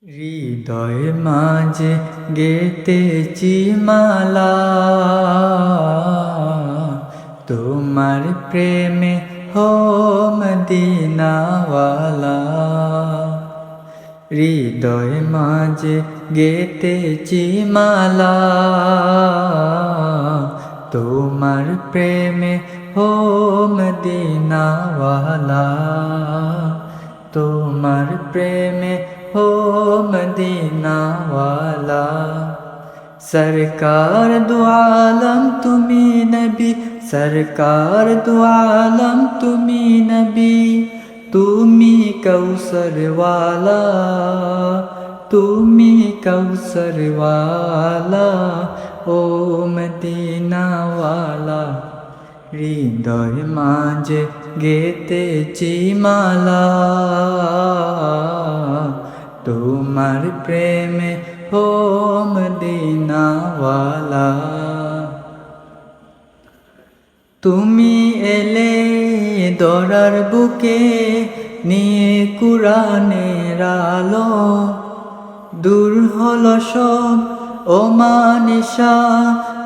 হৃদয় মাঝে গেতেছি মালা, তোমার প্রেমে হো মদিনাওয়ালা। হৃদয় মাঝে গেতেছি মালা, তোমার প্রেমে হো মদিনাওয়ালা। তোমার প্রেমে हो मदीना वाला। सरकार दो आलम तुमी नबी, सरकार दो आलम तुमी नबी। तुमी कौसर वाला, तुमी कौसर वाला, ओ मदीना वाला। হৃদয় মাঝে গেতেছি মালা, তোমার প্রেমে হো মদিনাওয়ালা। তুমি এলে দরার বুকে নিয়ে কুরআনের আলো, দূর হলো সব অমানিসা,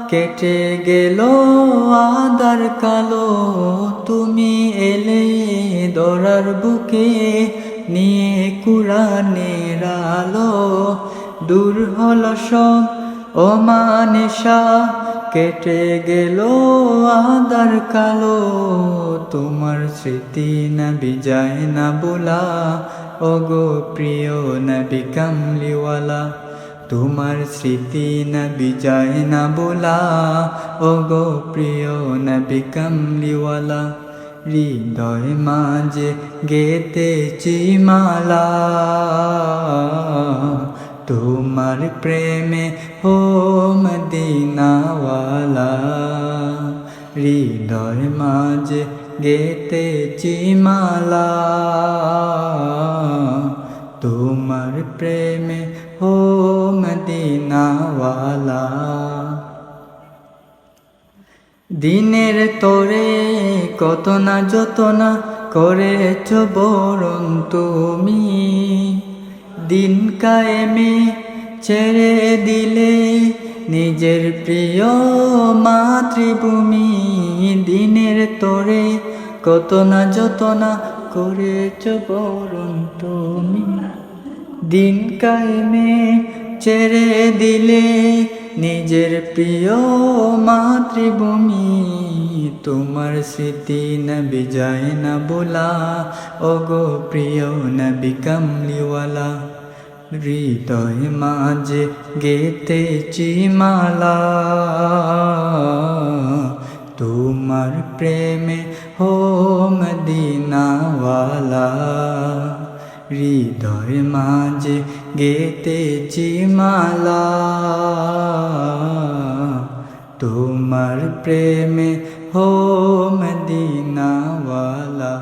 কেটে গেল আঁধার কালো। তুমি এলে দরার বুকে নিয়ে কুরআনের আলো, দূর হলো সব অমানিসা, কেটে গেল আঁধার কালো। তোমার স্মৃতি নবী যায় না বোলা, ওগো প্রিয় নবী কামলিওয়ালা। তোমার স্মৃতি নবী যায় না বোলা, ওগো প্রিয় নবী কামলিওয়ালা। হৃদয় মাঝে গেতেছি মালা, তোমার প্রেমে হো মদিনাওয়ালা। হৃদয় মাঝে গেতেছি মালা, তোমার প্রেমে হো মদিনাওয়ালা। দিনের তোরে কত না যত না করেছ বরণ তুমি, দিন কায়েমে ছেড়ে দিলে নিজের প্রিয় মাতৃভূমি। দিনের তোরে কত না যত না করেছ বরণ তুমি, দিন কায়েমে ছেড়ে দিলে নিজের প্রিয় মাতৃভূমি। তোমার স্মৃতি নবী যায় না বোলা, ওগো প্রিয় নবী কামলিওয়ালা। হৃদয় মাঝে গেতেছি মালা, তোমার প্রেমে হো মদিনাওয়ালা। হৃদয় মাঝে গেতেছি মালা, তোমার প্রেমে হো মদিনাওয়ালা।